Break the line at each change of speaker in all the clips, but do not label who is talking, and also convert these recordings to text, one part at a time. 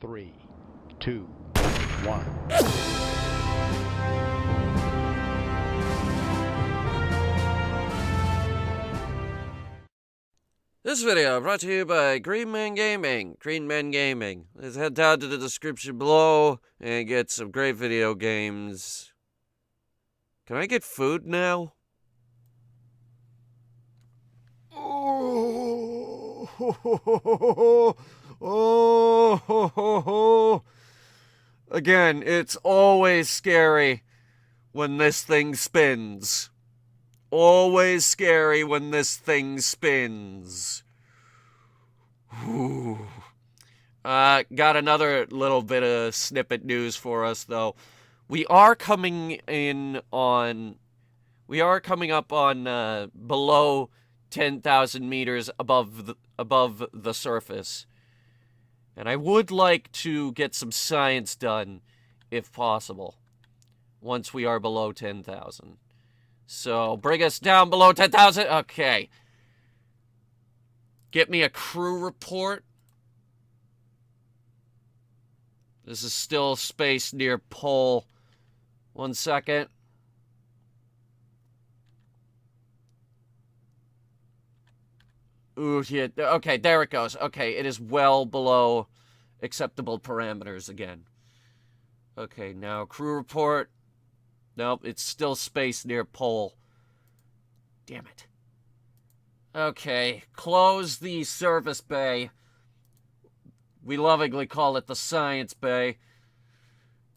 3, 2, 1.
This video brought to you by Green Man Gaming. Green Man Gaming. Let's head down to the description below and get some great video games. Can I get food now? Oh. Again, it's always scary when this thing spins. Always scary when this thing spins. Got another little bit of snippet news for us, though. We are coming up on below 10,000 meters above the surface. And I would like to get some science done, if possible, once we are below 10,000. So, bring us down below 10,000. Okay. Get me a crew report. This is still space near pole. 1 second. Ooh, yeah. Okay, there it goes. Okay, it is well below acceptable parameters again. Okay, now crew report. Nope, it's still space near pole. Damn it. Okay, close the service bay. We lovingly call it the science bay.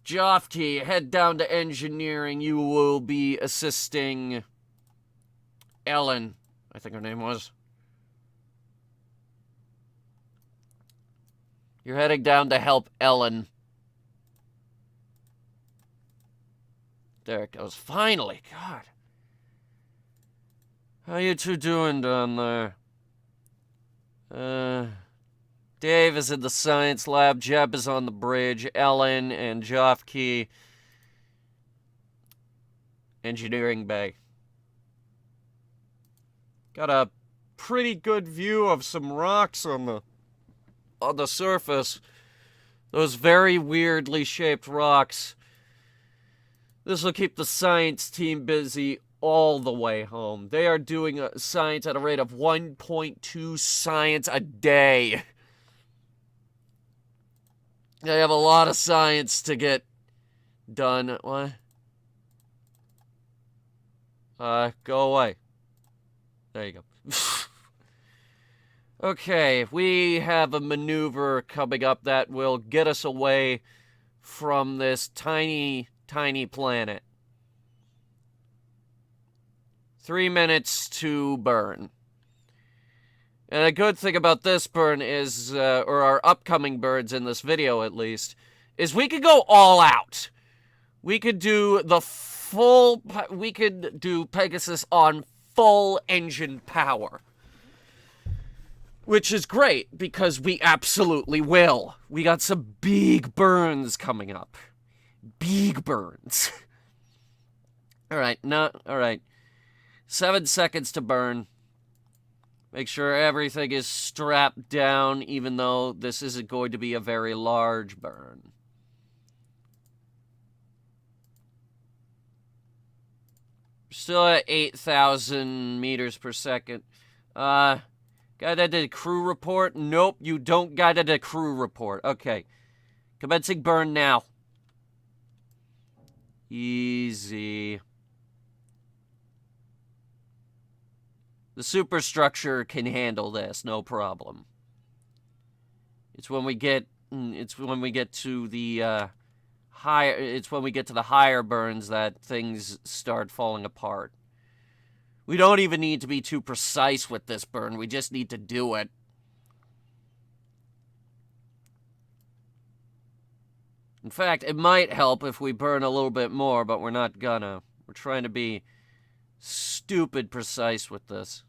Jofke, head down to engineering. You will be assisting Ellen, I think her name was. You're heading down to help Ellen. There it goes. Finally, God. How you two doing down there? Dave is in the science lab. Jeb is on the bridge. Ellen and Jofke, engineering bay. Got a pretty good view of some rocks on the surface. Those very weirdly shaped rocks. This will keep the science team busy all the way home. They are doing science at a rate of 1.2 science a day. They have a lot of science to get done. What? Go away. There you go. Okay, we have a maneuver coming up that will get us away from this tiny planet. 3 minutes to burn. And a good thing about this burn is, or our upcoming burns in this video at least, is we could go all out. We could do we could do Pegasus on full engine power. Which is great, because we absolutely will. We got some big burns coming up. Big burns. Alright. 7 seconds to burn. Make sure everything is strapped down, even though this isn't going to be a very large burn. Still at 8,000 meters per second. Guided a crew report? Nope, you don't guided a crew report. Okay. Commencing burn now. Easy. The superstructure can handle this, no problem. It's when we get to the higher burns that things start falling apart. We don't even need to be too precise with this burn. We just need to do it. In fact, it might help if we burn a little bit more, but we're not gonna. We're trying to be stupid precise with this.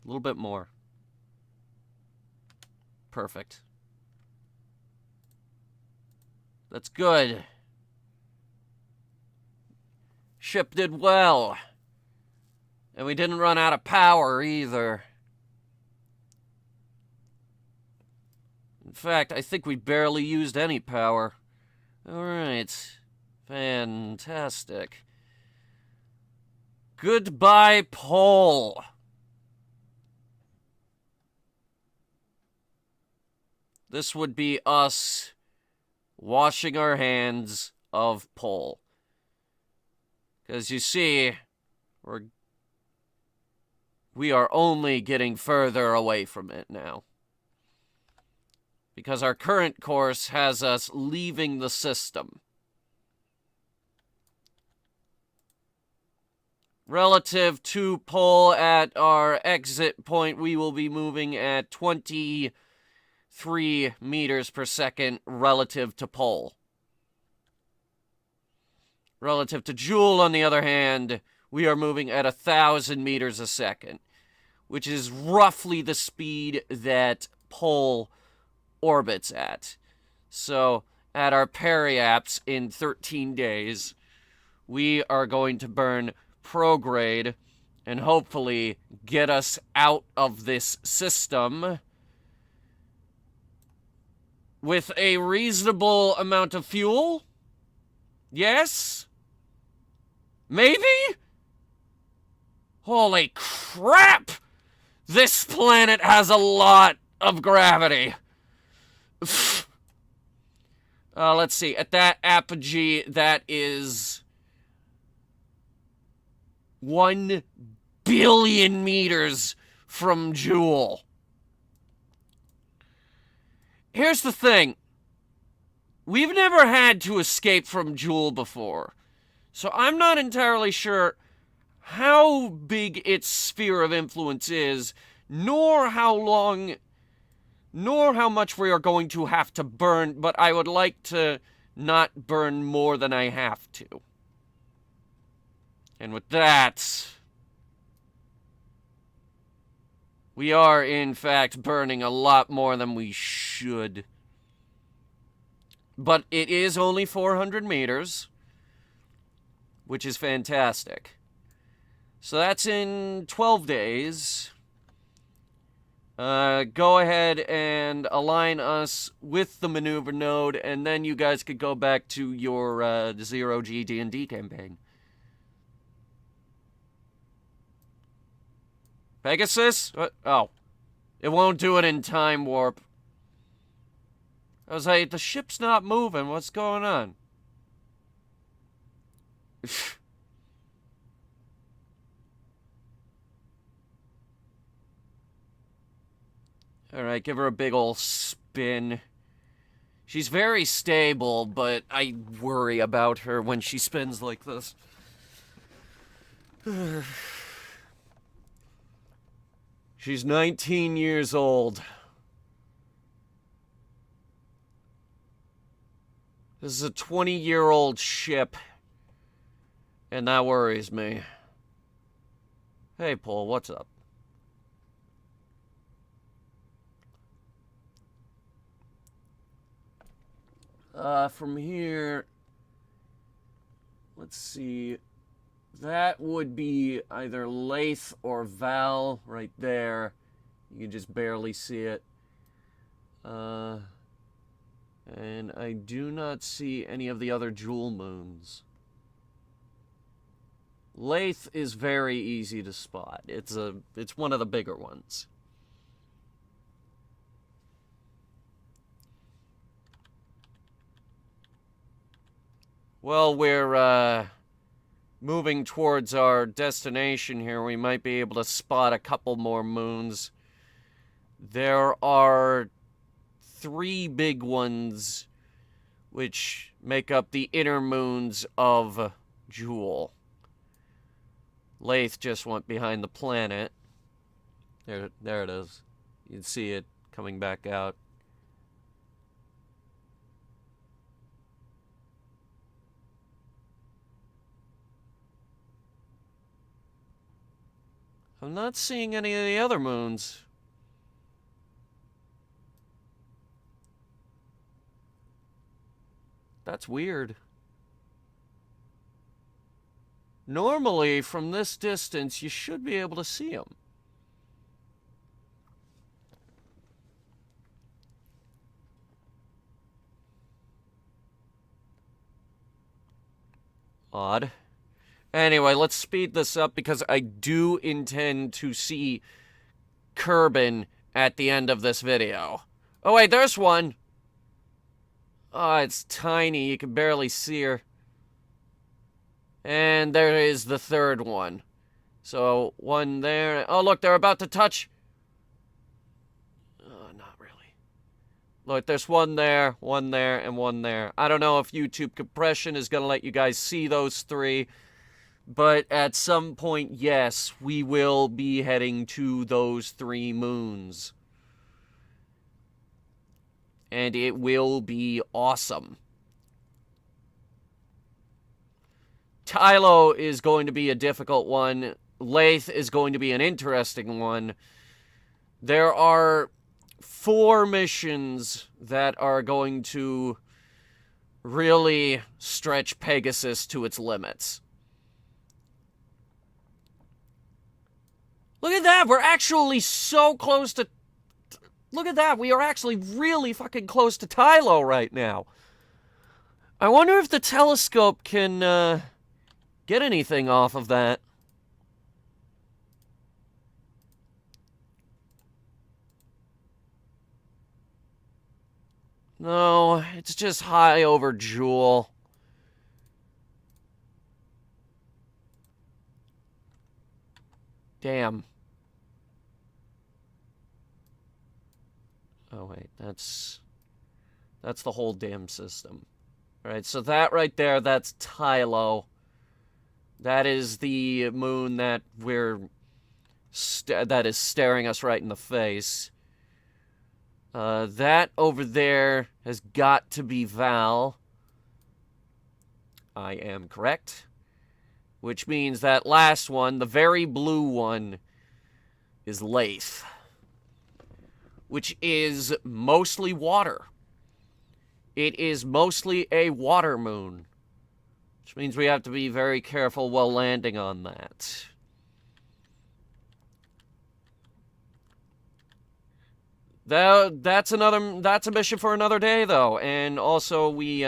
A little bit more. Perfect. That's good. Ship did well. And we didn't run out of power either. In fact, I think we barely used any power. Alright. Fantastic. Goodbye, Pole. This would be us washing our hands of Pole. Because you see, we are only getting further away from it now. Because our current course has us leaving the system. Relative to Pole at our exit point, we will be moving at 23 meters per second relative to Pole. Relative to Jool, on the other hand, we are moving at 1,000 meters a second, which is roughly the speed that Pole orbits at. So, at our periaps in 13 days, we are going to burn prograde and hopefully get us out of this system with a reasonable amount of fuel. Yes? Maybe? Holy crap! This planet has a lot of gravity. Let's see. At that apogee, that is 1 billion meters from Jool. Here's the thing. We've never had to escape from Jool before. So I'm not entirely sure how big its sphere of influence is, nor how much we are going to have to burn, but I would like to not burn more than I have to. And with that, we are, in fact, burning a lot more than we should. But it is only 400 meters, which is fantastic. So that's in 12 days. Go ahead and align us with the maneuver node, and then you guys could go back to your zero-G D&D campaign. Pegasus? What? Oh. It won't do it in time warp. I was like, the ship's not moving. What's going on? Alright, give her a big ol' spin. She's very stable, but I worry about her when she spins like this. She's 19 years old. This is a 20-year-old ship, and that worries me. Hey, Paul, what's up? From here, let's see. That would be either Lathe or Val right there. You can just barely see it. And I do not see any of the other Jool moons. Lathe is very easy to spot. It's one of the bigger ones. Well, we're moving towards our destination here. We might be able to spot a couple more moons. There are 3 big ones which make up the inner moons of Jool. Lathe just went behind the planet. There it is. You can see it coming back out. I'm not seeing any of the other moons. That's weird. Normally, from this distance, you should be able to see them. Odd. Anyway, let's speed this up because I do intend to see Kerbin at the end of this video. Oh, wait, there's one. Oh, it's tiny. You can barely see her. And there is the third one. So, one there. Oh, look, they're about to touch. Oh, not really. Look, there's one there, and one there. I don't know if YouTube compression is going to let you guys see those three. But at some point, yes, we will be heading to those 3 moons. And it will be awesome. Tylo is going to be a difficult one. Lathe is going to be an interesting one. There are 4 missions that are going to really stretch Pegasus to its limits. Look at that! We're actually so close to... Look at that! We are actually really fucking close to Tylo right now. I wonder if the telescope can, get anything off of that. No, it's just high over Jool. Damn. Oh, wait, that's the whole damn system. Alright, so that right there, that's Tylo. That is the moon that that is staring us right in the face. That over there has got to be Val. I am correct. Which means that last one, the very blue one, is Lathe. Which is mostly water. It is mostly a water moon. Which means we have to be very careful while landing on that. That's a mission for another day, though. And also, we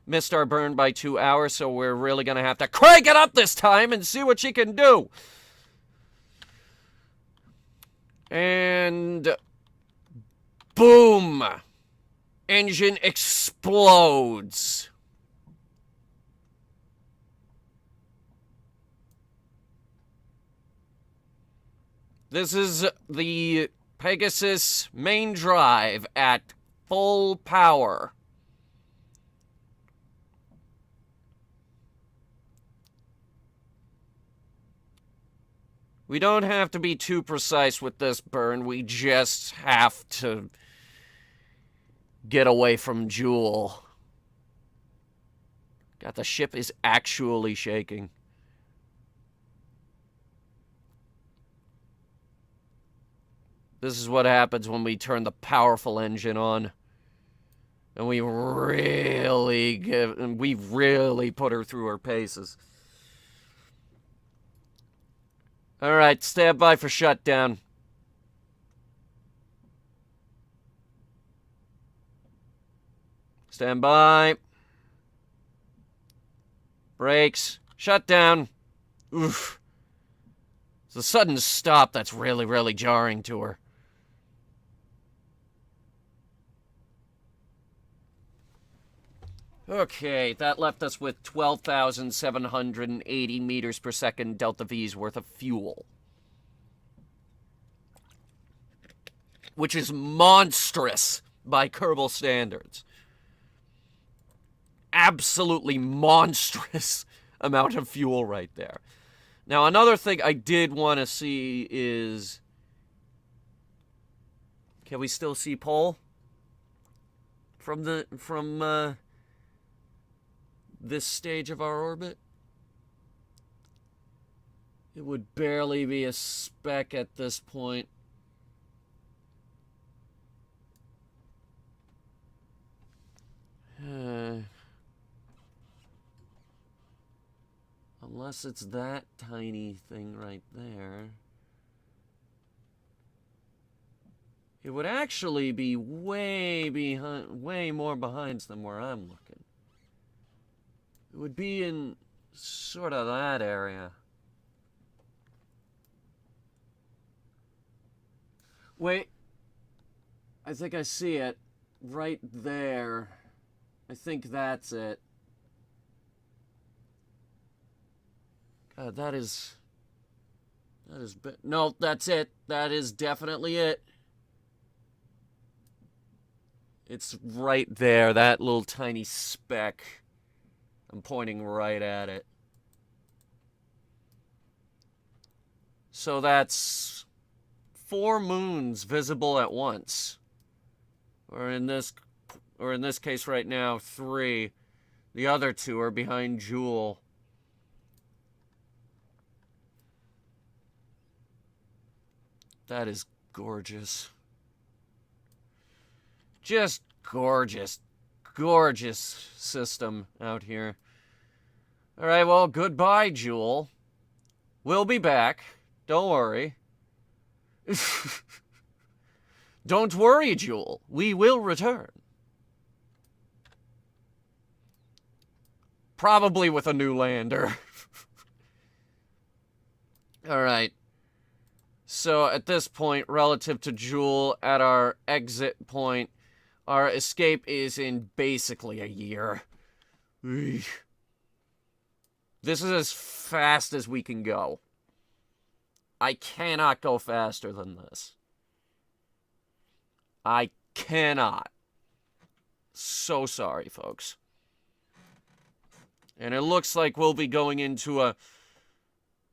missed our burn by 2 hours, so we're really gonna have to crank it up this time and see what she can do. And... boom! Engine explodes. This is the Pegasus main drive at full power. We don't have to be too precise with this burn. We just have to get away from Jool. God, the ship is actually shaking. This is what happens when we turn the powerful engine on. And we really put her through her paces. Alright, stand by for shutdown. Stand by. Brakes. Shutdown. Oof. It's a sudden stop that's really jarring to her. Okay, that left us with 12,780 meters per second delta V's worth of fuel. Which is monstrous by Kerbal standards. Absolutely monstrous amount of fuel right there. Now, another thing I did want to see is... Can we still see Pole? From this stage of our orbit? It would barely be a speck at this point. Unless it's that tiny thing right there. It would actually be way more behind than where I'm looking. It would be in Sort of that area. Wait. I think I see it. Right there. I think that's it. God, that is... No, that's it. That is definitely it. It's right there, that little tiny speck. I'm pointing right at it. So that's 4 moons visible at once. Or in this case right now, 3. The other 2 are behind Jool. That is gorgeous. Just gorgeous. Gorgeous system out here. Alright, well, goodbye, Jool. We'll be back. Don't worry. Don't worry, Jool. We will return. Probably with a new lander. Alright. So at this point, relative to Jool, at our exit point, our escape is in basically a year. This is as fast as we can go. I cannot go faster than this. I cannot. So sorry, folks. And it looks like we'll be going into a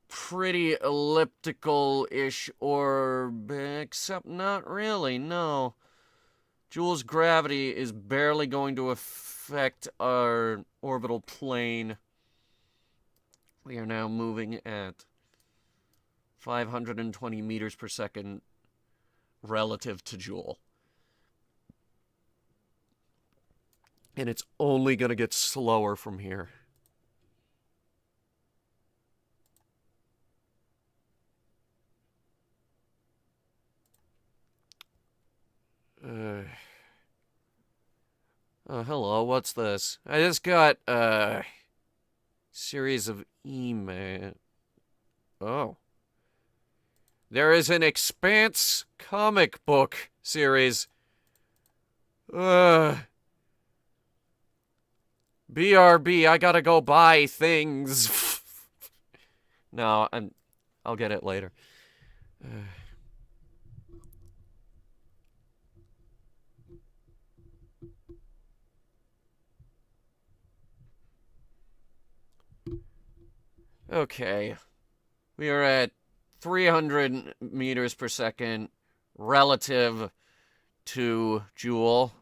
pretty elliptical-ish orb, except not really, no. Jool's gravity is barely going to affect our orbital plane. We are now moving at 520 meters per second relative to Jool. And it's only going to get slower from here. Oh, hello, what's this? I just got a series of email. Oh. There is an Expanse comic book series. BRB, I gotta go buy things. No, I'll get it later. Okay. We are at 300 meters per second relative to Jool.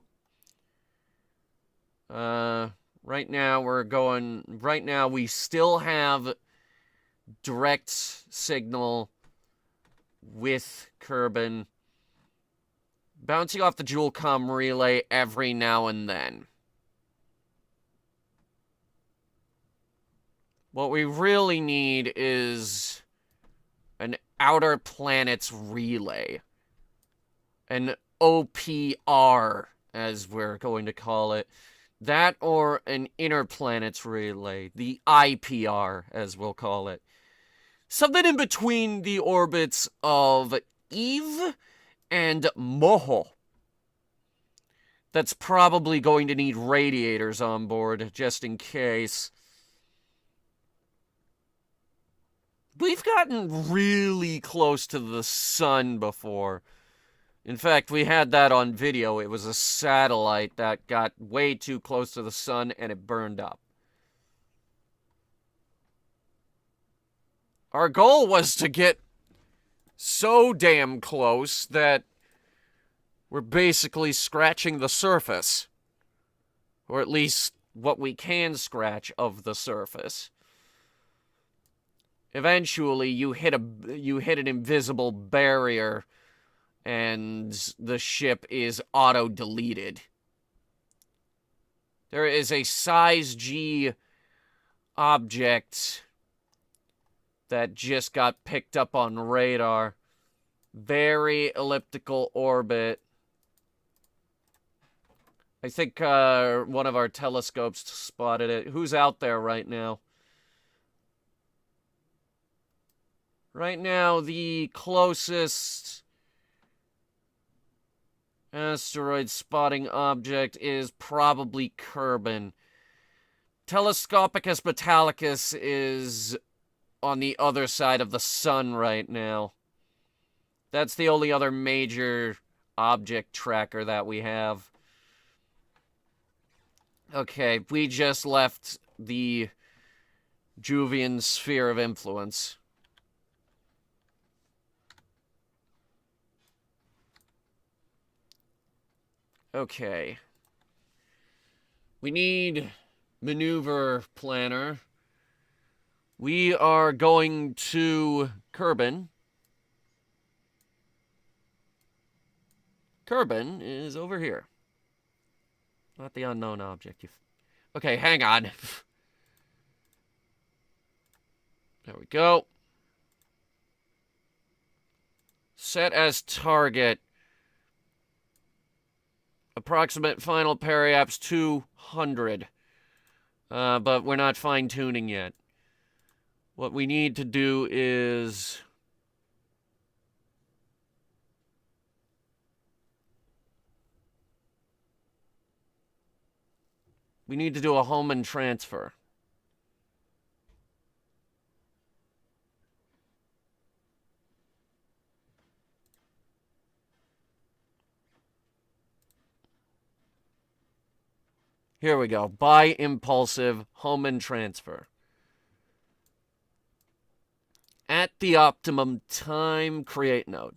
Right now we still have direct signal with Kerbin bouncing off the Jool-com relay every now and then. What we really need is an outer planets relay. An OPR, as we're going to call it. That or an inner planets relay. The IPR, as we'll call it. Something in between the orbits of Eve and Moho. That's probably going to need radiators on board, just in case. We've gotten really close to the sun before. In fact, we had that on video. It was a satellite that got way too close to the sun and it burned up. Our goal was to get so damn close that we're basically scratching the surface. Or at least what we can scratch of the surface. Eventually, you hit an invisible barrier, and the ship is auto-deleted. There is a size G object that just got picked up on radar. Very elliptical orbit. I think one of our telescopes spotted it. Who's out there right now? Right now, the closest asteroid spotting object is probably Kerbin. Telescopicus Metallicus is on the other side of the sun right now. That's the only other major object tracker that we have. Okay, we just left the Jovian sphere of influence. Okay. We need maneuver planner. We are going to Kerbin. Kerbin is over here. Not the unknown object. Okay, hang on. There we go. Set as target. Approximate final periaps 200. But we're not fine-tuning yet. What we need to do is... we need to do a Hohmann transfer. Here we go. By impulsive Hohmann transfer. At the optimum time, create node.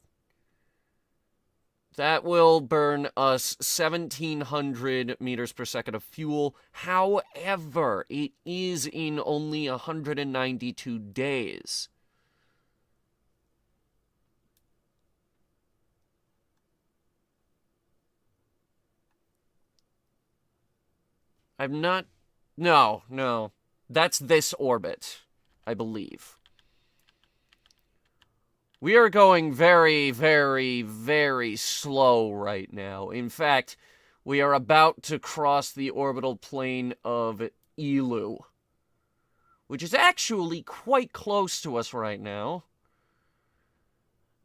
That will burn us 1,700 meters per second of fuel. However, it is in only 192 days. I'm not... No. That's this orbit, I believe. We are going very, very, very slow right now. In fact, we are about to cross the orbital plane of Eeloo, which is actually quite close to us right now.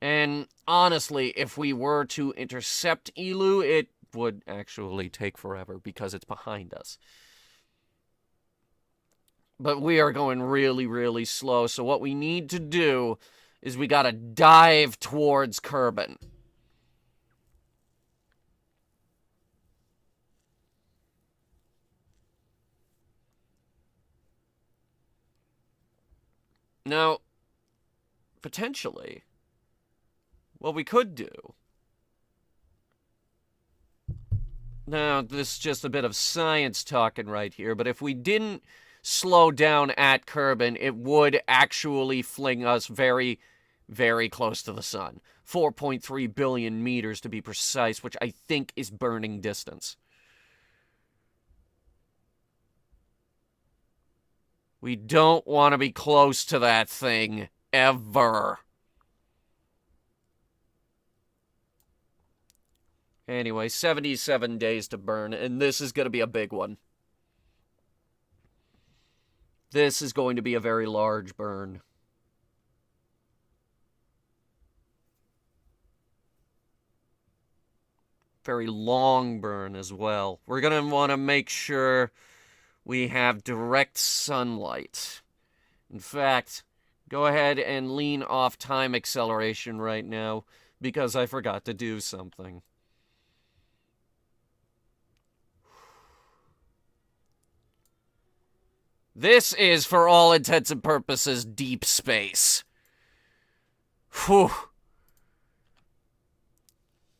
And honestly, if we were to intercept Eeloo, it would actually take forever because it's behind us. But we are going really, really slow, so what we need to do is we gotta dive towards Kerbin. Now, potentially, what we could do... Now, this is just a bit of science talking right here, but if we didn't slow down at Kerbin, it would actually fling us very, very close to the sun. 4.3 billion meters to be precise, which I think is burning distance. We don't want to be close to that thing, ever. Anyway, 77 days to burn, and this is going to be a big one. This is going to be a very large burn. Very long burn as well. We're going to want to make sure we have direct sunlight. In fact, go ahead and lean off time acceleration right now, because I forgot to do something. This is, for all intents and purposes, deep space. Whew.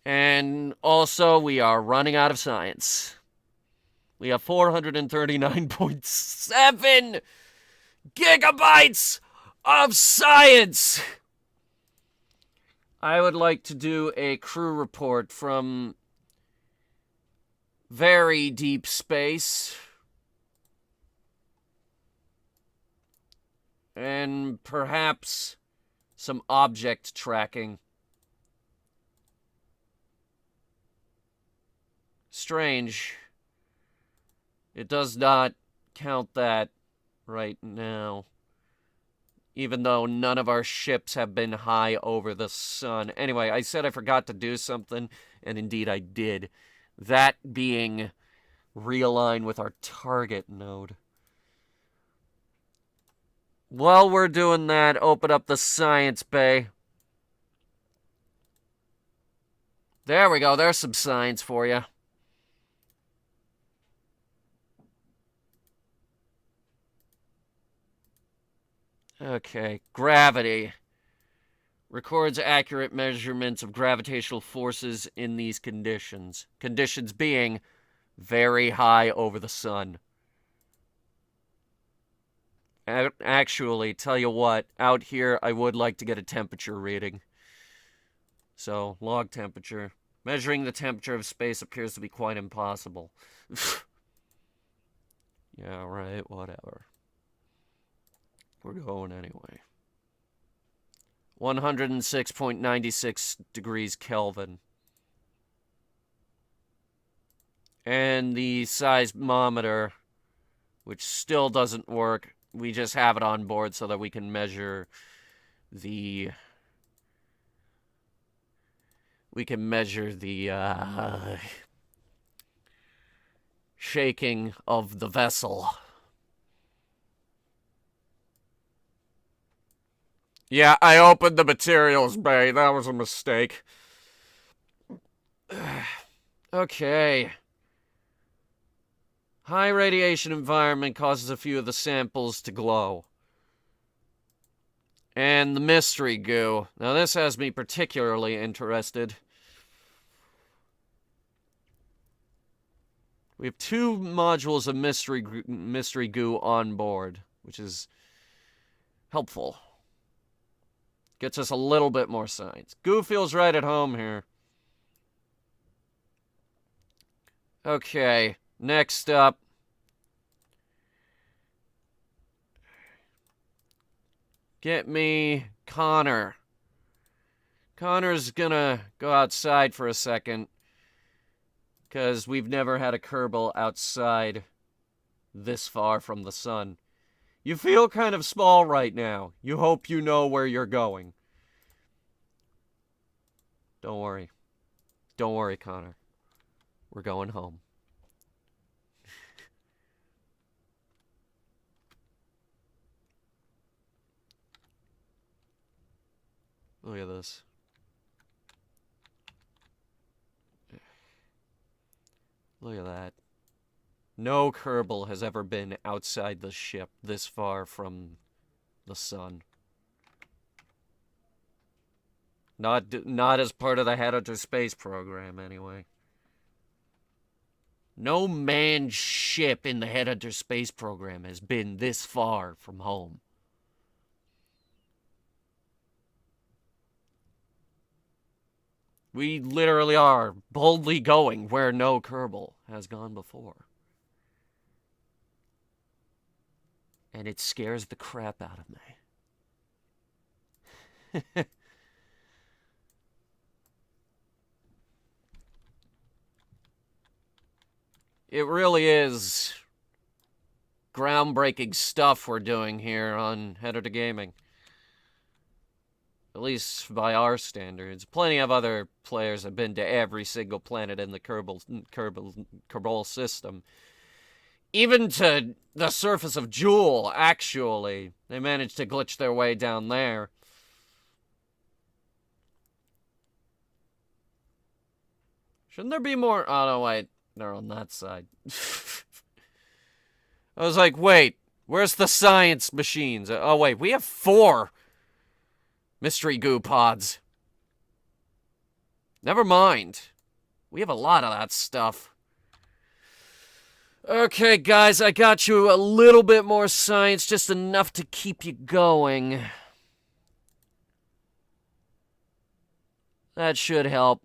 And also, we are running out of science. We have 439.7 gigabytes of science! I would like to do a crew report from very deep space. And perhaps some object tracking. Strange. It does not count that right now. even though none of our ships have been high over the sun. Anyway, I said I forgot to do something, and indeed I did. That being realign with our target node. While we're doing that, open up the science bay. There we go. There's some science for you. Okay, gravity. Records accurate measurements of gravitational forces in these conditions. Conditions being very high over the sun. Actually, tell you what, out here I would like to get a temperature reading. So, log temperature. Measuring the temperature of space appears to be quite impossible. Yeah, right, whatever. We're going anyway. 106.96 degrees Kelvin. And the seismometer, which still doesn't work. We just have it on board so that we can measure the... shaking of the vessel. Yeah, I opened the materials bay. That was a mistake. Okay. High radiation environment causes a few of the samples to glow. And the mystery goo. Now this has me particularly interested. We have 2 modules of mystery goo on board, which is helpful. Gets us a little bit more science. Goo feels right at home here. Okay, next up. Get me Connor. Connor's gonna go outside for a second, because we've never had a Kerbal outside this far from the sun. You feel kind of small right now. You hope you know where you're going. Don't worry. Don't worry, Connor. We're going home. Look at this. Look at that. No Kerbal has ever been outside the ship this far from the sun. Not as part of the Headhunter space program, anyway. No manned ship in the Headhunter space program has been this far from home. We literally are boldly going where no Kerbal has gone before. And it scares the crap out of me. It really is groundbreaking stuff we're doing here on Headhunter Gaming. At least by our standards. Plenty of other players have been to every single planet in the Kerbal system. Even to the surface of Jool, actually. They managed to glitch their way down there. Shouldn't there be more? Oh, no, wait. They're on that side. I was like, wait, where's the science machines? Oh, wait, we have 4 mystery goo pods. Never mind. We have a lot of that stuff. Okay, guys, I got you a little bit more science, just enough to keep you going. That should help.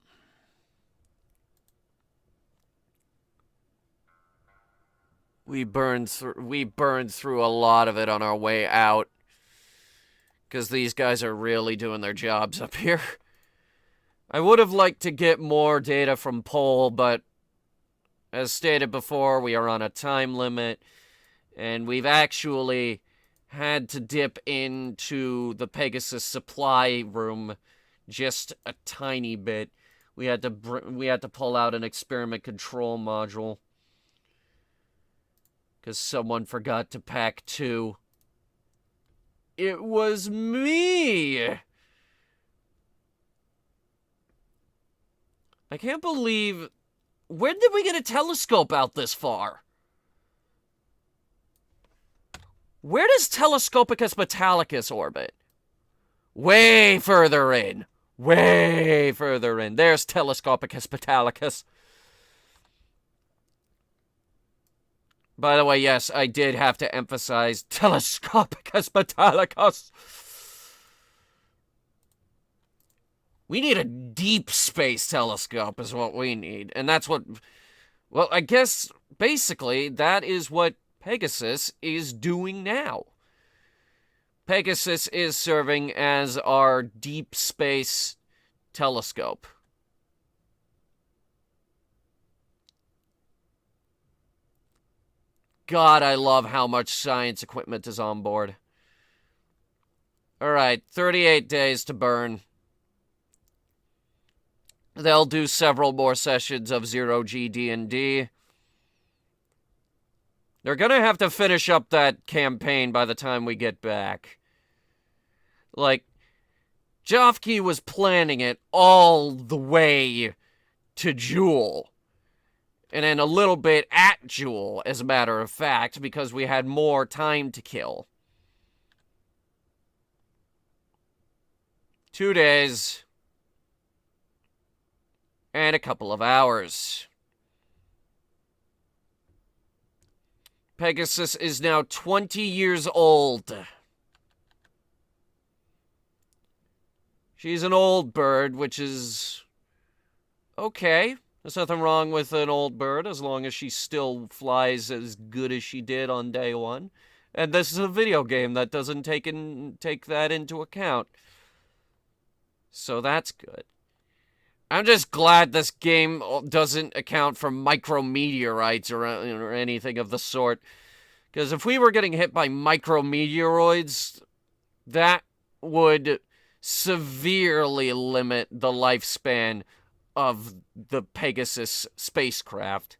We burned through a lot of it on our way out. Because these guys are really doing their jobs up here. I would have liked to get more data from Pol, but as stated before, we are on a time limit. And we've actually had to dip into the Pegasus supply room just a tiny bit. We had to pull out an experiment control module because someone forgot to pack 2. It was me! I can't believe... When did we get a telescope out this far? Where does Telescopicus Metallicus orbit? Way further in. Way further in. There's Telescopicus Metallicus. By the way, yes, I did have to emphasize Telescopicus Metallicus. We need a deep space telescope is what we need. And that's what... Well, I guess, basically, that is what Pegasus is doing now. Pegasus is serving as our deep space telescope. God, I love how much science equipment is on board. Alright, 38 days to burn. They'll do several more sessions of 0G D&D. They're gonna have to finish up that campaign by the time we get back. Like, Jofke was planning it all the way to Jool. And then a little bit at Jool, as a matter of fact, because we had more time to kill. 2 days. And a couple of hours. Pegasus is now 20 years old. She's an old bird, which is okay. There's nothing wrong with an old bird as long as she still flies as good as she did on day 1. And this is a video game that doesn't take that into account. So that's good. I'm just glad this game doesn't account for micrometeorites or anything of the sort. Because if we were getting hit by micrometeoroids, that would severely limit the lifespan of the Pegasus spacecraft.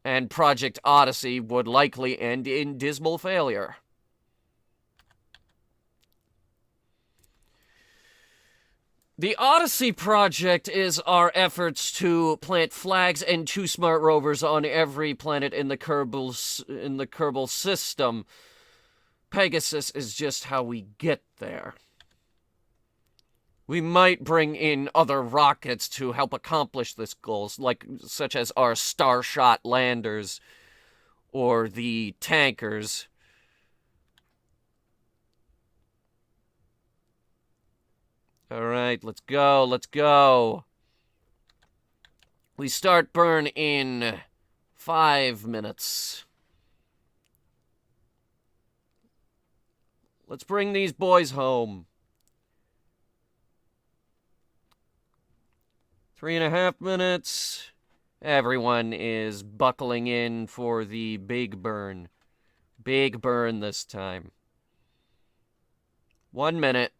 And Project Odyssey would likely end in dismal failure. The Odyssey project is our efforts to plant flags and 2 smart rovers on every planet in the Kerbal system. Pegasus is just how we get there. We might bring in other rockets to help accomplish this goal, such as our Starshot landers or the tankers. Alright, let's go, let's go. We start burn in 5 minutes. Let's bring these boys home. 3.5 minutes. Everyone is buckling in for the big burn. Big burn this time. 1 minute.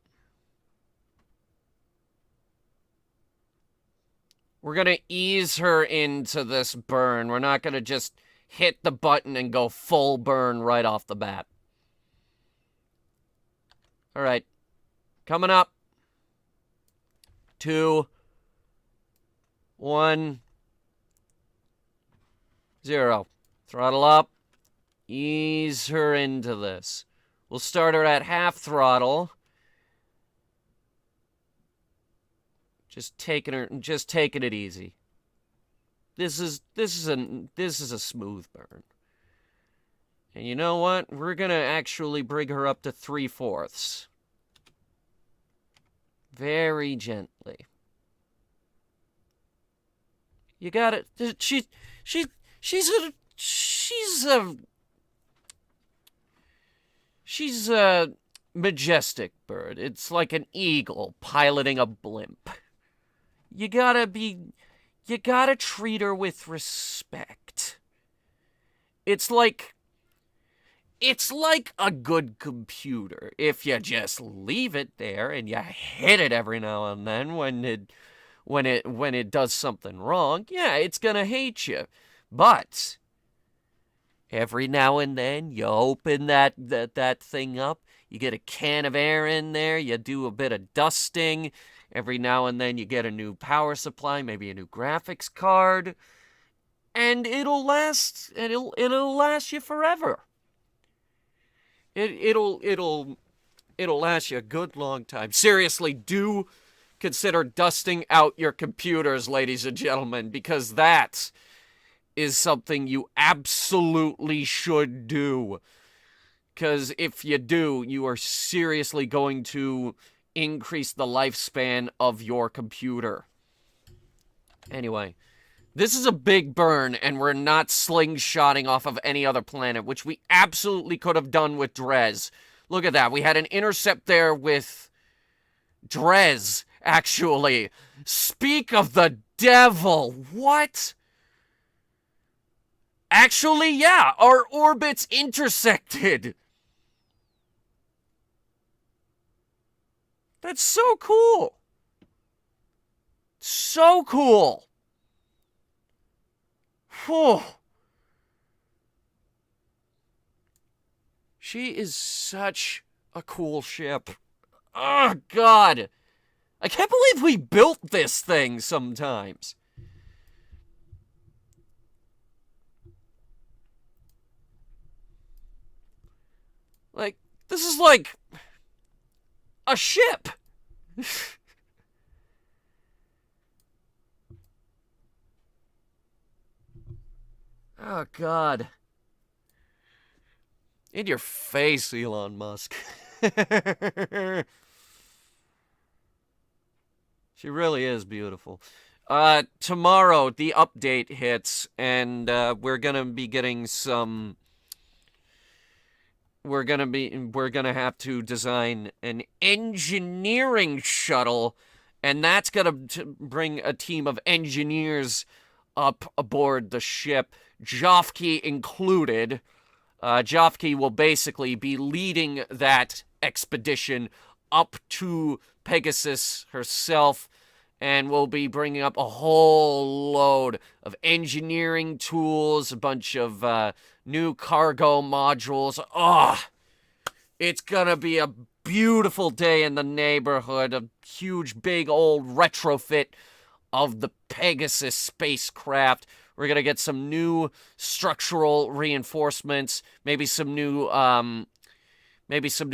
We're going to ease her into this burn. We're not going to just hit the button and go full burn right off the bat. All right. Coming up. 2, 1, 0. Throttle up. Ease her into this. We'll start her at half throttle. Just taking it easy. This is a smooth burn. And you know what? We're gonna actually bring her up to 3/4. Very gently. You got it. She's a majestic bird. It's like an eagle piloting a blimp. You gotta treat her with respect. It's like it's like a good computer. If you just leave it there and you hit it every now and then when it does something wrong, yeah, it's gonna hate you. But every now and then you open that thing up, you get a can of air in there, you do a bit of dusting. Every now and then you get a new power supply, maybe a new graphics card, and it'll last you forever. It'll last you a good long time. Seriously, do consider dusting out your computers, ladies and gentlemen, because that is something you absolutely should do. Because if you do, you are seriously going to increase the lifespan of your computer. Anyway, this is a big burn, and we're not slingshotting off of any other planet, which we absolutely could have done with Drez. Look at that. We had an intercept there with Drez, actually. Speak of the devil. What? Actually, yeah, our orbits intersected. That's so cool. So cool. Whew. She is such a cool ship. Oh, God. I can't believe we built this thing sometimes. Like, this is like a ship. Oh, God. In your face, Elon Musk. She really is beautiful. Tomorrow, the update hits, and we're gonna be getting some... We're gonna have to design an engineering shuttle, and that's gonna bring a team of engineers up aboard the ship, Jofke included. Jofke will basically be leading that expedition up to Pegasus herself, and we'll be bringing up a whole load of engineering tools, a bunch of new cargo modules. Oh, it's gonna be a beautiful day in the neighborhood. A huge, big, old retrofit of the Pegasus spacecraft. We're gonna get some new structural reinforcements, maybe some new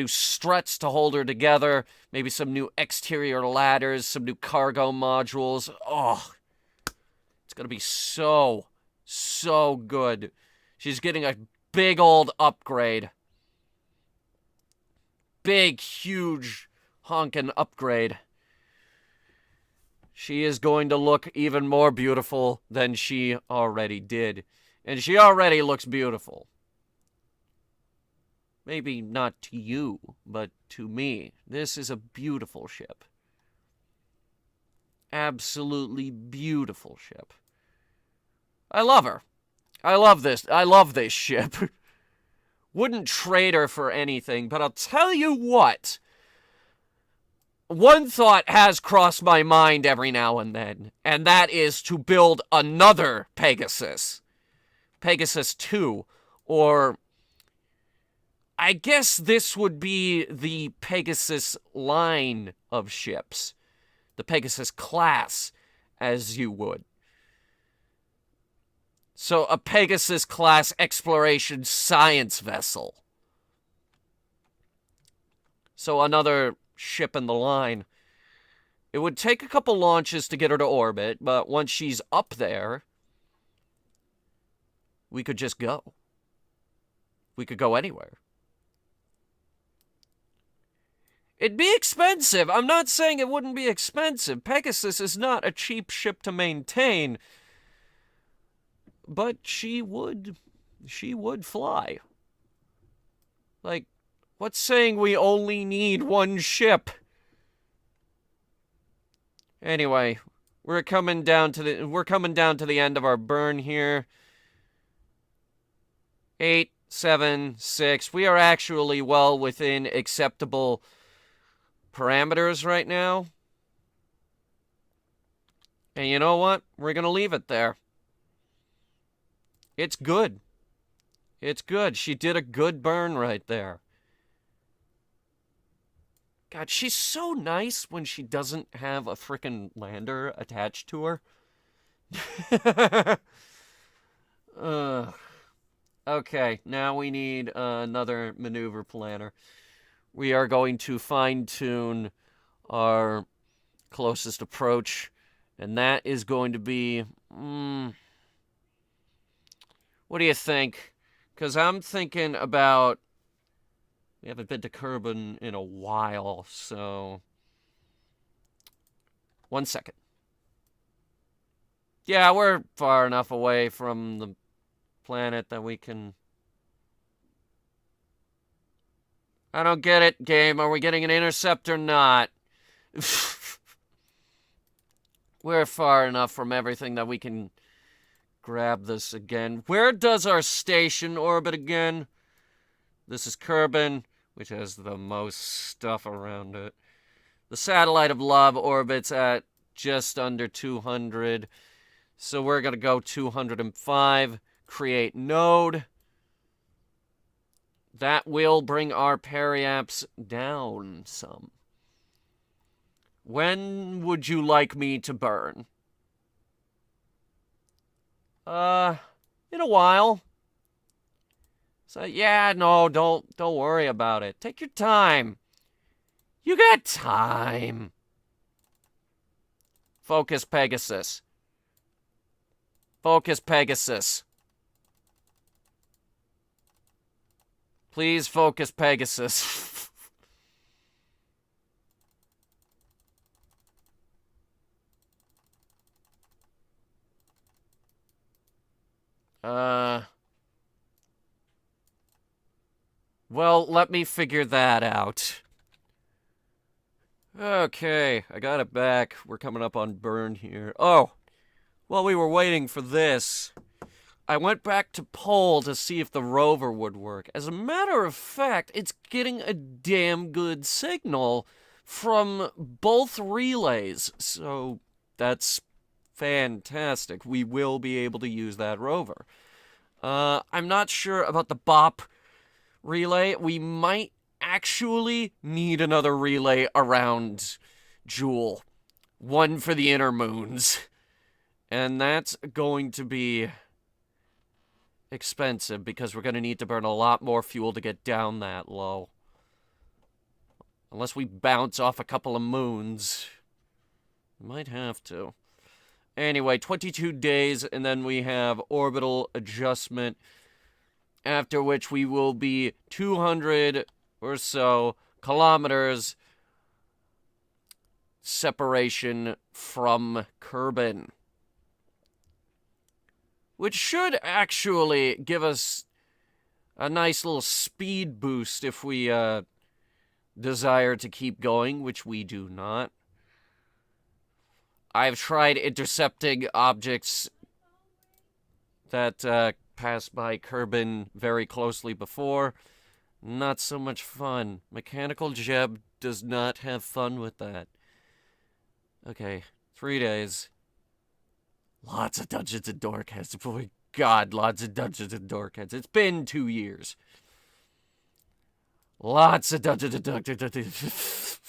struts to hold her together, maybe some new exterior ladders, some new cargo modules. Oh, it's gonna be so good. She's getting a big old upgrade. Big, huge, honkin' upgrade. She is going to look even more beautiful than she already did. And she already looks beautiful. Maybe not to you, but to me. This is a beautiful ship. Absolutely beautiful ship. I love her. I love this. I love this ship. Wouldn't trade her for anything, but I'll tell you what. One thought has crossed my mind every now and then, and that is to build another Pegasus. Pegasus 2, or I guess this would be the Pegasus line of ships. The Pegasus class, as you would. So a Pegasus class exploration science vessel. So another ship in the line. It would take a couple launches to get her to orbit, but once she's up there, we could just go. We could go anywhere. It'd be expensive. I'm not saying it wouldn't be expensive. Pegasus is not a cheap ship to maintain. But she would fly. Like, what's saying we only need one ship? Anyway, we're coming down to the end of our burn here. 8, 7, 6. We are actually well within acceptable parameters right now. And you know what? We're going to leave it there. It's good. It's good. She did a good burn right there. God, she's so nice when she doesn't have a frickin' lander attached to her. Okay, now we need another maneuver planner. We are going to fine-tune our closest approach, and that is going to be... what do you think? Because I'm thinking about... We haven't been to Kerbin in a while, so... 1 second. Yeah, we're far enough away from the planet that we can... I don't get it, game. Are we getting an intercept or not? We're far enough from everything that we can grab this again. Where does our station orbit again? This is Kerbin, which has the most stuff around it. The Satellite of Love orbits at just under 200. So we're going to go 205. Create node. That will bring our periaps down some. When would you like me to burn? In a while. So yeah, no, don't worry about it. Take your time. You got time. Focus Pegasus. Focus Pegasus. Please focus Pegasus. Well, let me figure that out. Okay, I got it back. We're coming up on burn here. Oh, while we were waiting for this, I went back to poll to see if the rover would work. As a matter of fact, it's getting a damn good signal from both relays, so that's fantastic. We will be able to use that rover. I'm not sure about the BOP relay. We might actually need another relay around Jool. One for the inner moons. And that's going to be expensive because we're going to need to burn a lot more fuel to get down that low. Unless we bounce off a couple of moons. We might have to. Anyway, 22 days, and then we have orbital adjustment, after which we will be 200 or so kilometers separation from Kerbin. Which should actually give us a nice little speed boost if we desire to keep going, which we do not. I've tried intercepting objects that pass by Kerbin very closely before. Not so much fun. Mechanical Jeb does not have fun with that. Okay, 3 days. Lots of Dungeons and Dorkheads. Boy, God, lots of Dungeons and Dorkheads. It's been 2 years. Lots of Dungeons and Dorkheads.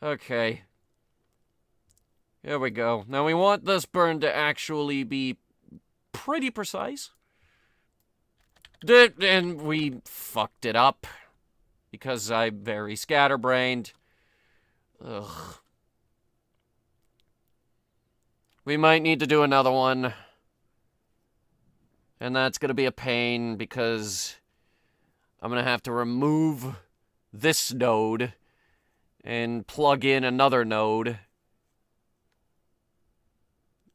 Okay. Here we go. Now we want this burn to actually be pretty precise. And we fucked it up. Because I'm very scatterbrained. Ugh. We might need to do another one. And that's going to be a pain because I'm going to have to remove this node and plug in another node.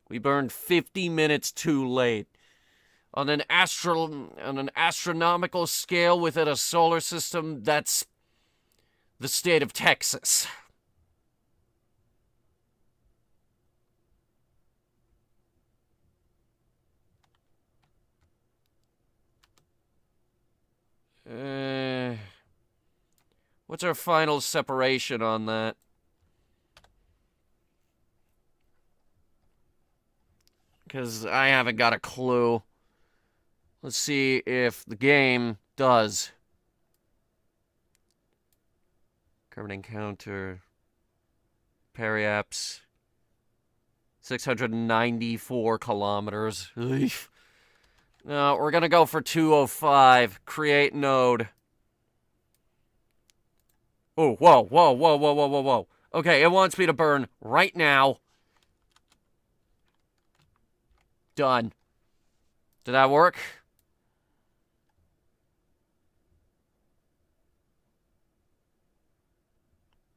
We burned 50 minutes too late. On an astronomical scale within a solar system, that's the state of Texas. What's our final separation on that? Because I haven't got a clue. Let's see if the game does. Carbon encounter. Periaps. 694 kilometers. Eesh. No, we're gonna go for 205. Create node. Oh, whoa, whoa, whoa, whoa, whoa, whoa, whoa. Okay, it wants me to burn right now. Done. Did that work?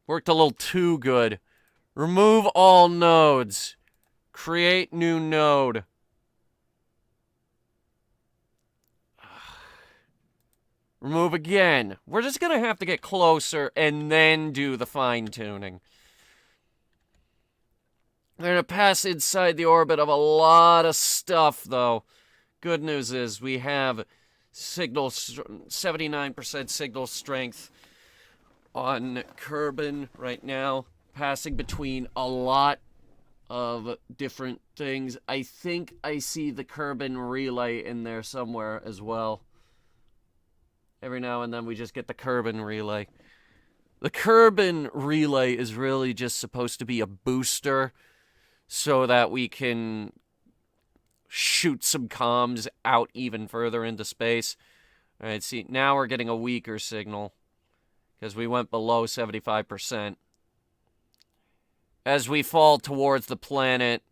Worked a little too good. Remove all nodes. Create new node. Remove again. We're just gonna have to get closer and then do the fine-tuning. They're gonna pass inside the orbit of a lot of stuff, though. Good news is we have 79% signal strength on Kerbin right now, passing between a lot of different things. I think I see the Kerbin relay in there somewhere as well. Every now and then we just get the Kerbin relay. The Kerbin relay is really just supposed to be a booster so that we can shoot some comms out even further into space. All right, see, now we're getting a weaker signal because we went below 75%. As we fall towards the planet,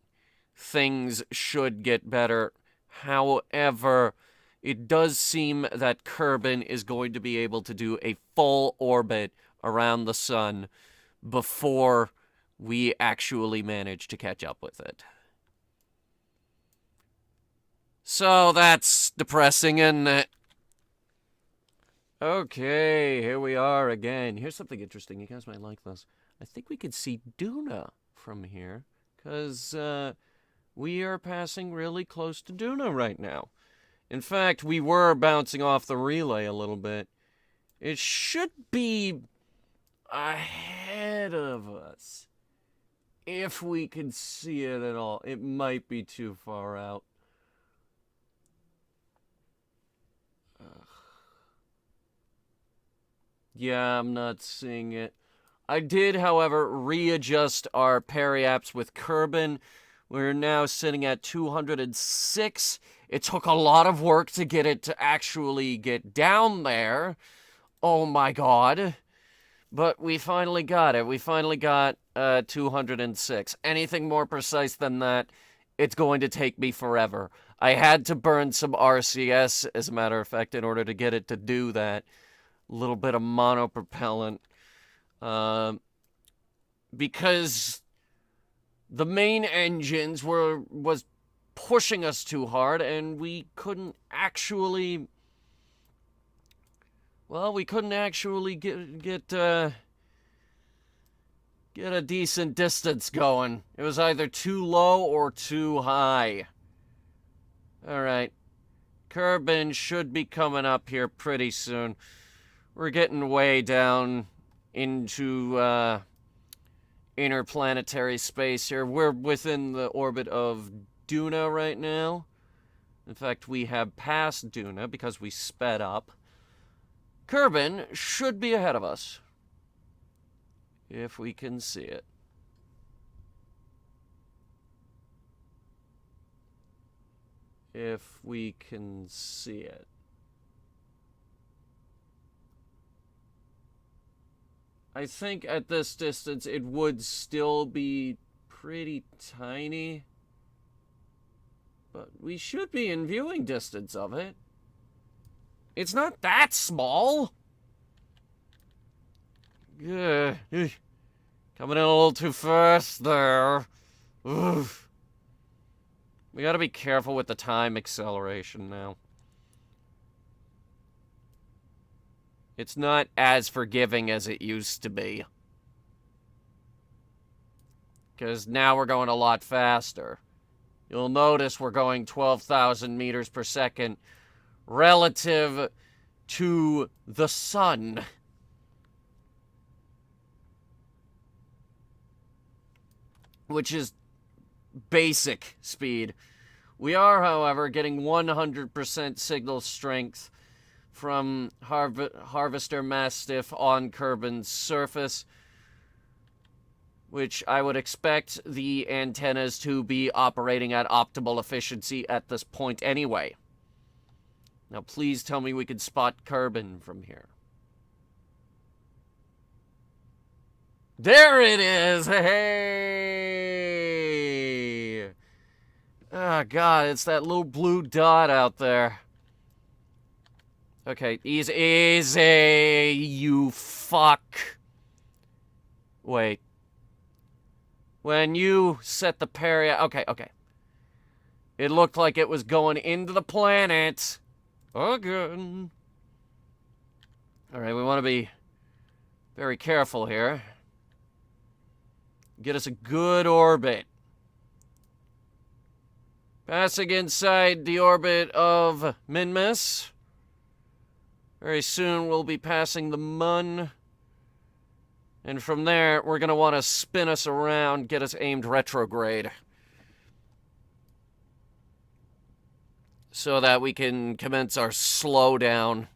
things should get better. However, it does seem that Kerbin is going to be able to do a full orbit around the sun before we actually manage to catch up with it. So that's depressing, isn't it? Okay, here we are again. Here's something interesting. You guys might like this. I think we could see Duna from here, because we are passing really close to Duna right now. In fact, we were bouncing off the relay a little bit. It should be ahead of us. If we can see it at all. It might be too far out. Yeah, I'm not seeing it. I did, however, readjust our periaps with Kerbin. We're now sitting at 206. It took a lot of work to get it to actually get down there. Oh my god. But we finally got it. We finally got 206. Anything more precise than that, it's going to take me forever. I had to burn some RCS, as a matter of fact, in order to get it to do that. A little bit of monopropellant. Because the main engines was pushing us too hard, and we couldn't actually... Well, we couldn't actually get a decent distance going. It was either too low or too high. Alright. Kerbin should be coming up here pretty soon. We're getting way down into interplanetary space here. We're within the orbit of Duna right now. In fact, we have passed Duna because we sped up. Kerbin should be ahead of us, if we can see it. If we can see it. I think at this distance it would still be pretty tiny, but we should be in viewing distance of it. It's not that small. Yeah, coming in a little too fast there. Oof. We gotta be careful with the time acceleration now. It's not as forgiving as it used to be. Because now we're going a lot faster. You'll notice we're going 12,000 meters per second relative to the sun. which is basic speed. We are, however, getting 100% signal strength from Harvester Mastiff on Kerbin's surface, which I would expect the antennas to be operating at optimal efficiency at this point anyway. Now, please tell me we can spot Kerbin from here. There it is! Hey! Oh, God, it's that little blue dot out there. Okay, easy, you fuck. Wait. When you set the parry... Okay. It looked like it was going into the planet. Again. Alright, we want to be very careful here. Get us a good orbit. Passing inside the orbit of Minmus. Very soon we'll be passing the Mun. And from there, we're going to want to spin us around, get us aimed retrograde. So that we can commence our slowdown.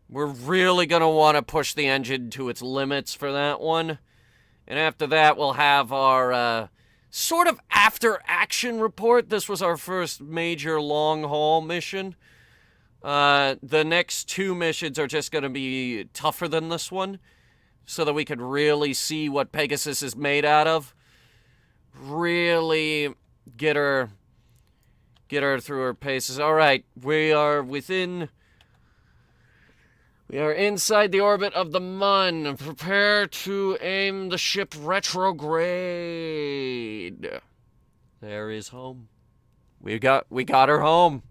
We're really going to want to push the engine to its limits for that one. And after that, we'll have our sort of after-action report. This was our first major long-haul mission. The next two missions are just going to be tougher than this one, so that we could really see what Pegasus is made out of. Really get her through her paces. All right, we are inside the orbit of the Mun. Prepare to aim the ship retrograde. There is home. We got her home.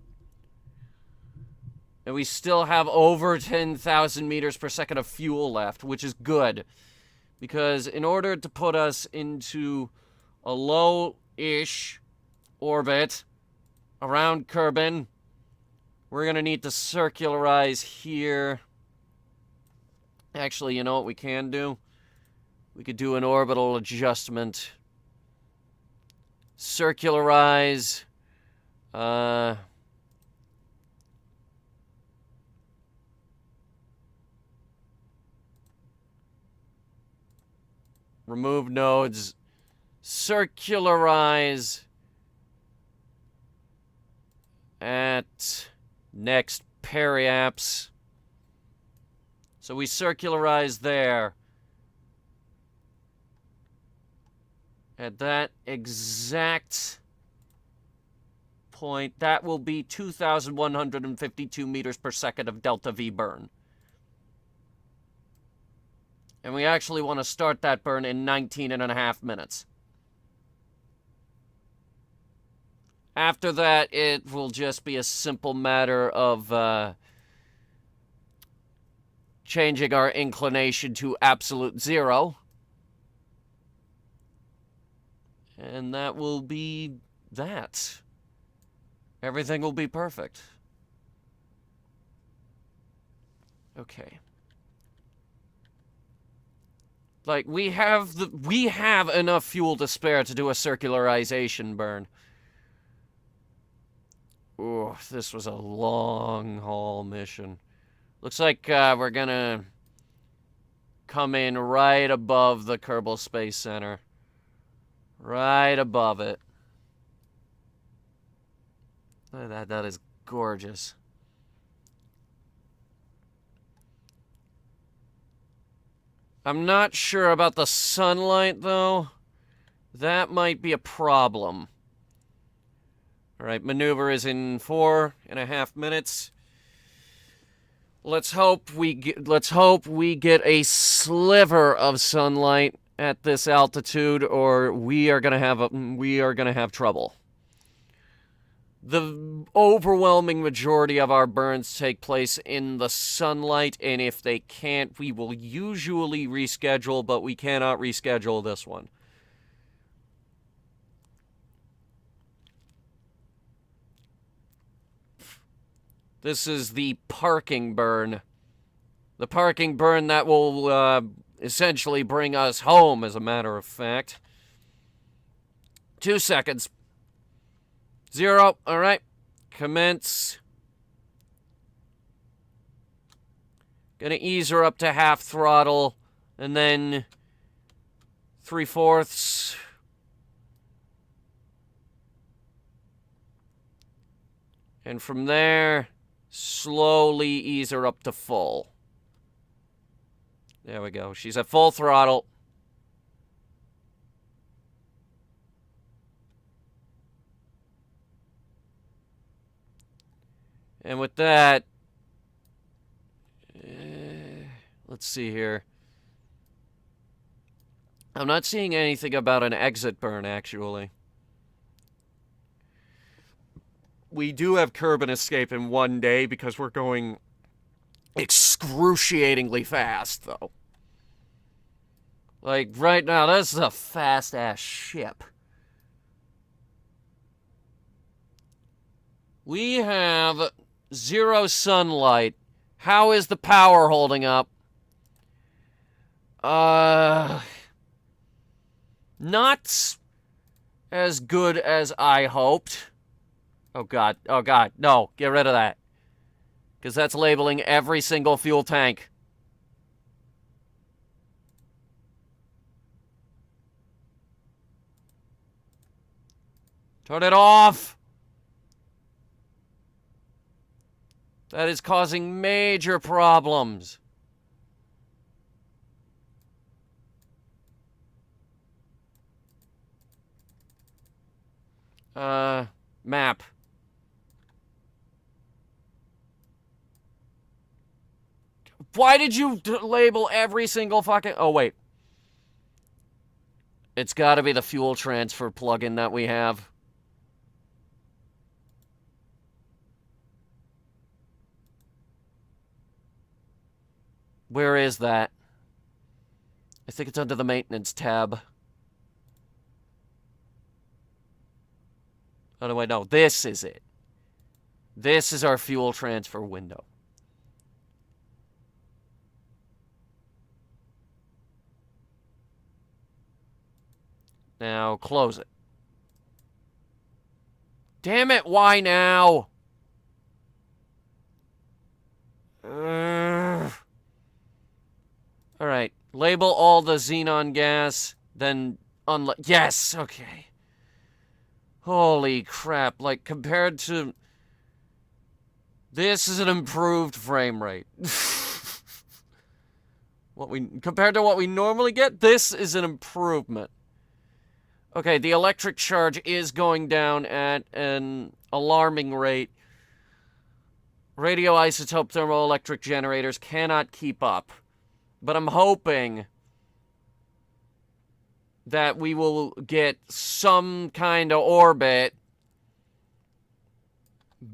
And we still have over 10,000 meters per second of fuel left, which is good. Because in order to put us into a low-ish orbit around Kerbin, we're going to need to circularize here. Actually, you know what we can do? We could do an orbital adjustment. Circularize. Remove nodes. Circularize. At next periapse. So we circularize there. At that exact point, that will be 2,152 meters per second of delta V burn. And we actually want to start that burn in 19.5 minutes. After that, it will just be a simple matter of changing our inclination to absolute zero. And that will be that. Everything will be perfect. Okay. Like, we have enough fuel to spare to do a circularization burn. Ooh, this was a long-haul mission. Looks like we're gonna come in right above the Kerbal Space Center. Right above it. Look at that. That is gorgeous. I'm not sure about the sunlight, though. That might be a problem. All right, maneuver is in 4.5 minutes. Let's hope we get a sliver of sunlight at this altitude, or we are gonna have trouble. The overwhelming majority of our burns take place in the sunlight, and if they can't, we will usually reschedule, but we cannot reschedule this one. This is the parking burn. The parking burn that will essentially bring us home, as a matter of fact. 2 seconds. 0. All right. Commence. Gonna ease her up to half throttle, and then 3/4. And from there, slowly ease her up to full. There we go. She's at full throttle. And with that, let's see here. I'm not seeing anything about an exit burn, actually. We do have curb and escape in 1 day because we're going excruciatingly fast, though. Like, right now, this is a fast-ass ship. We have 0 sunlight. How is the power holding up? Not as good as I hoped. Oh, God. Oh, God. No, get rid of that. Because that's labeling every single fuel tank. Turn it off! That is causing major problems. Map. Why did you label every single fucking... Oh, wait. It's gotta be the fuel transfer plugin that we have. Where is that? I think it's under the maintenance tab. Oh, no, wait, no. This is it. This is our fuel transfer window. Now, close it. Damn it, why now? Alright, label all the xenon gas, then yes, okay. Holy crap, like, compared to... This is an improved frame rate. Compared to what we normally get, this is an improvement. Okay, the electric charge is going down at an alarming rate. Radioisotope thermoelectric generators cannot keep up. But I'm hoping that we will get some kind of orbit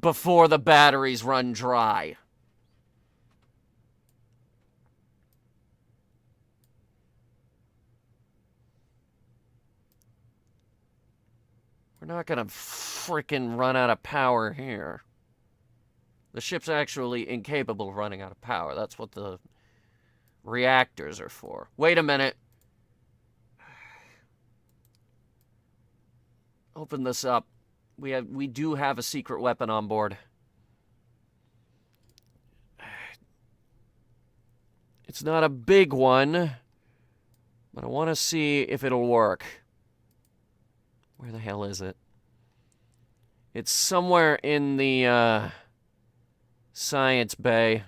before the batteries run dry. We're not gonna frickin' run out of power here. The ship's actually incapable of running out of power. That's what the reactors are for. Wait a minute. Open this up. We do have a secret weapon on board. It's not a big one, but I want to see if it'll work. Where the hell is it? It's somewhere in the science bay.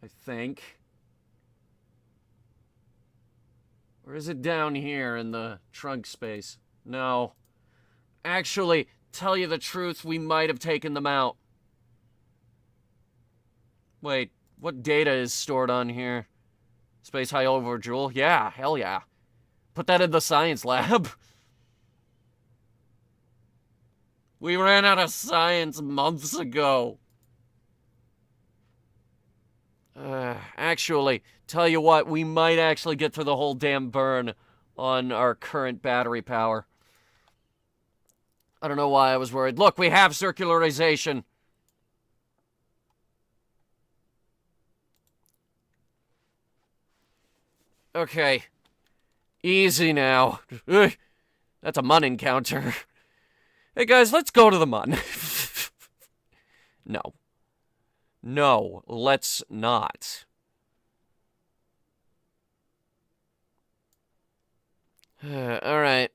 I think. Or is it down here in the trunk space? No. Actually, tell you the truth, we might have taken them out. Wait, what data is stored on here? Space high over Jool? Yeah, hell yeah. Put that in the science lab. We ran out of science months ago. Actually, tell you what, we might actually get through the whole damn burn on our current battery power. I don't know why I was worried. Look, we have circularization. Okay. Easy now. Ugh. That's a mun encounter. Hey guys, let's go to the mun. No. No, let's not. Alright.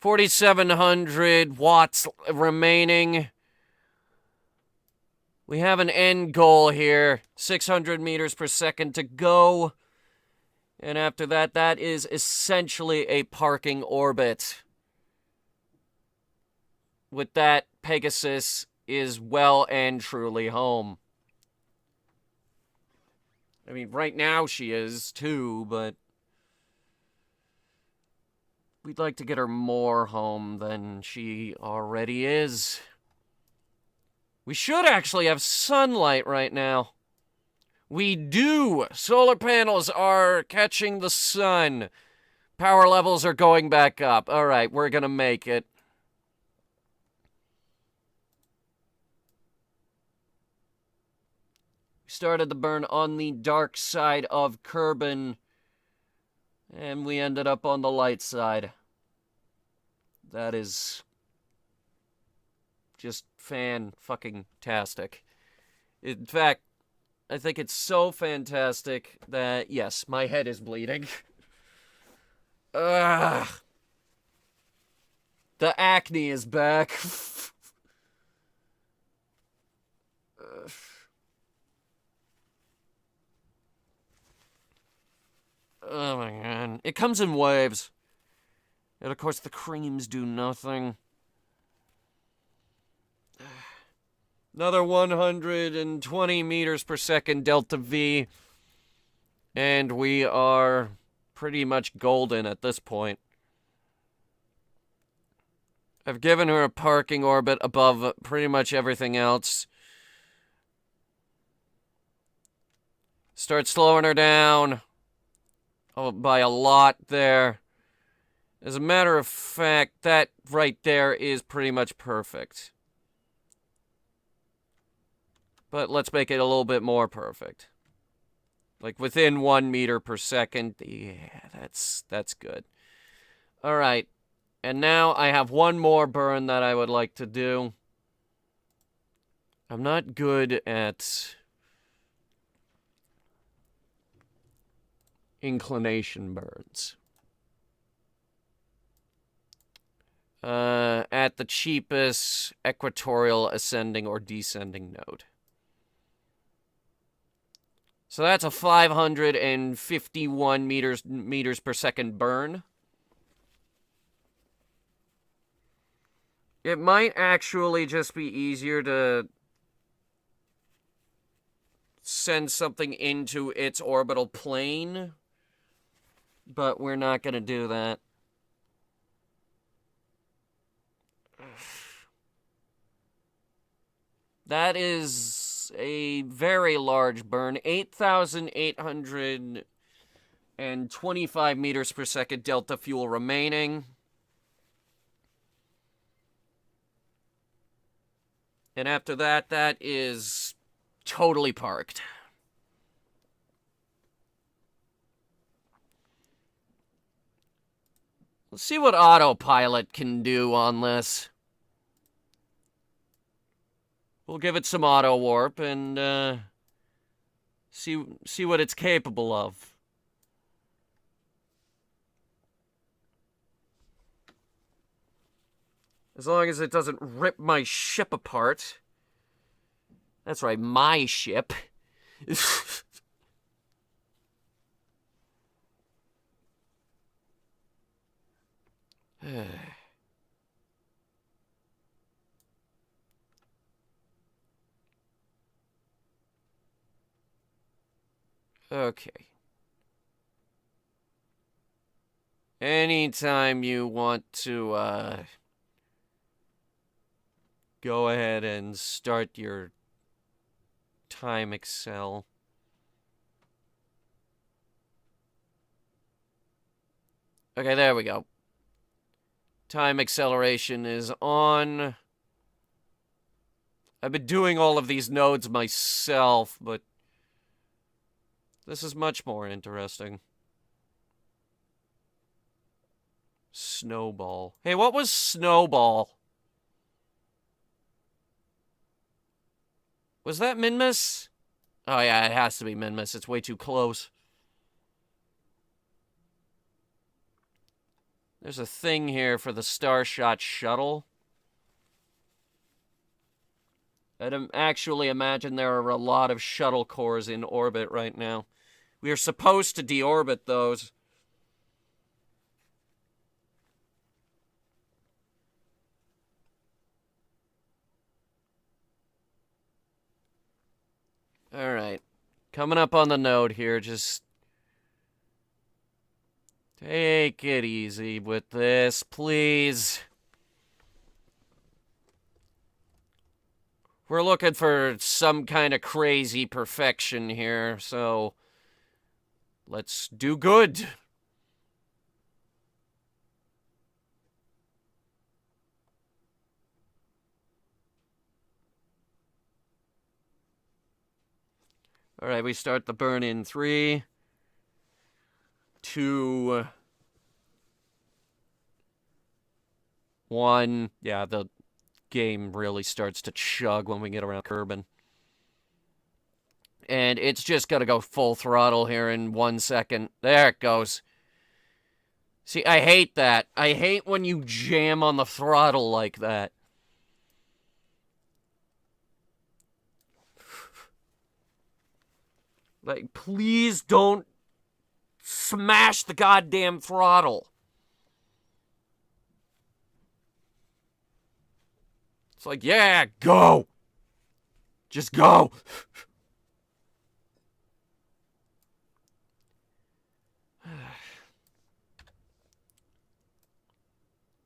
4,700 watts remaining. We have an end goal here. 600 meters per second to go. And after that, that is essentially a parking orbit. With that, Pegasus is well and truly home. I mean, right now she is too, but we'd like to get her more home than she already is. We should actually have sunlight right now. We do! Solar panels are catching the sun. Power levels are going back up. Alright, we're gonna make it. We started the burn on the dark side of Kerbin, and we ended up on the light side. That is just fan-fucking-tastic. In fact, I think it's so fantastic that, yes, my head is bleeding. Ugh. The acne is back. Oh my god. It comes in waves. And of course the creams do nothing. Another 120 meters per second delta V. And we are pretty much golden at this point. I've given her a parking orbit above pretty much everything else. Start slowing her down. Oh, by a lot there. As a matter of fact, that right there is pretty much perfect. But let's make it a little bit more perfect. Like within 1 meter per second. Yeah, that's good. Alright. And now I have one more burn that I would like to do. I'm not good at inclination burns. At the cheapest equatorial ascending or descending node. So that's a 551 meters per second burn. It might actually just be easier to send something into its orbital plane, but we're not going to do that. That is a very large burn. 8,825 meters per second delta fuel remaining. And after that, that is totally parked. Let's see what autopilot can do on this. We'll give it some auto warp and see what it's capable of. As long as it doesn't rip my ship apart. That's right, my ship. Okay. Anytime you want to, go ahead and start your time accel. Okay, there we go. Time acceleration is on. I've been doing all of these nodes myself, but This is much more interesting. Snowball. Hey, what was Snowball? Was that Minmus? Oh yeah, it has to be Minmus. It's way too close. There's a thing here for the Starshot shuttle. I'd actually imagine there are a lot of shuttle cores in orbit right now. We are supposed to deorbit those. Alright. Coming up on the node here, just take it easy with this, please. We're looking for some kind of crazy perfection here, so let's do good. Alright, we start the burn in 3, 2, 1. Yeah, the game really starts to chug when we get around Kerbin. And it's just gonna go full throttle here in 1 second. There it goes. See, I hate that. I hate when you jam on the throttle like that. Like, please don't smash the goddamn throttle. It's like, yeah, go. Just go.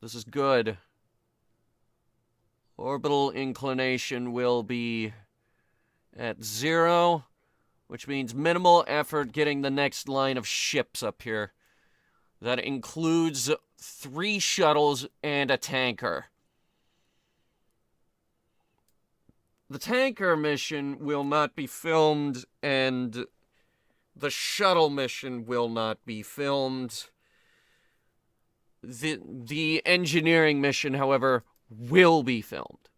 This is good. Orbital inclination will be at 0, which means minimal effort getting the next line of ships up here. That includes 3 shuttles and a tanker. The tanker mission will not be filmed, and the shuttle mission will not be filmed. The engineering mission, however, will be filmed.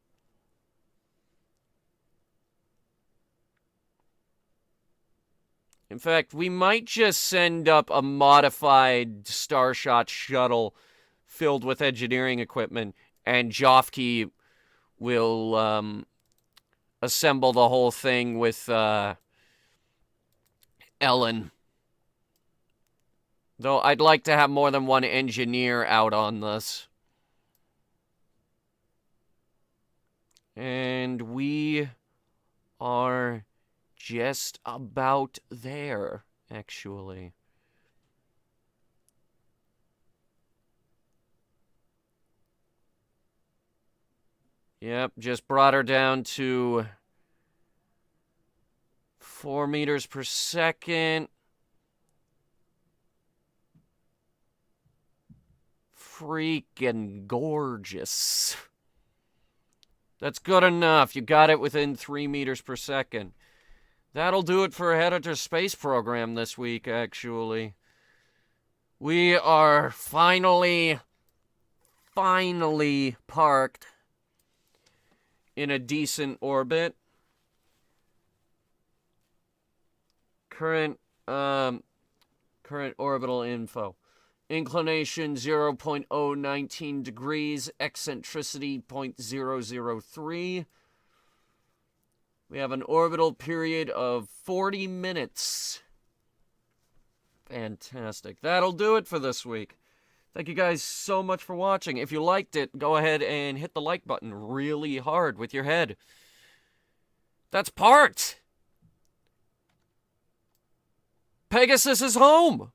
In fact, we might just send up a modified Starshot shuttle filled with engineering equipment, and Joffkey will assemble the whole thing with Ellen. Though I'd like to have more than one engineer out on this. And we are just about there, actually. Yep, just brought her down to 4 meters per second. Freaking gorgeous. That's good enough. You got it within 3 meters per second. That'll do it for Headhunter Space Program this week, actually. We are finally parked in a decent orbit. Current orbital info. Inclination 0.019 degrees, eccentricity 0.003. We have an orbital period of 40 minutes. Fantastic. That'll do it for this week. Thank you guys so much for watching. If you liked it, go ahead and hit the like button really hard with your head. That's part. Pegasus is home.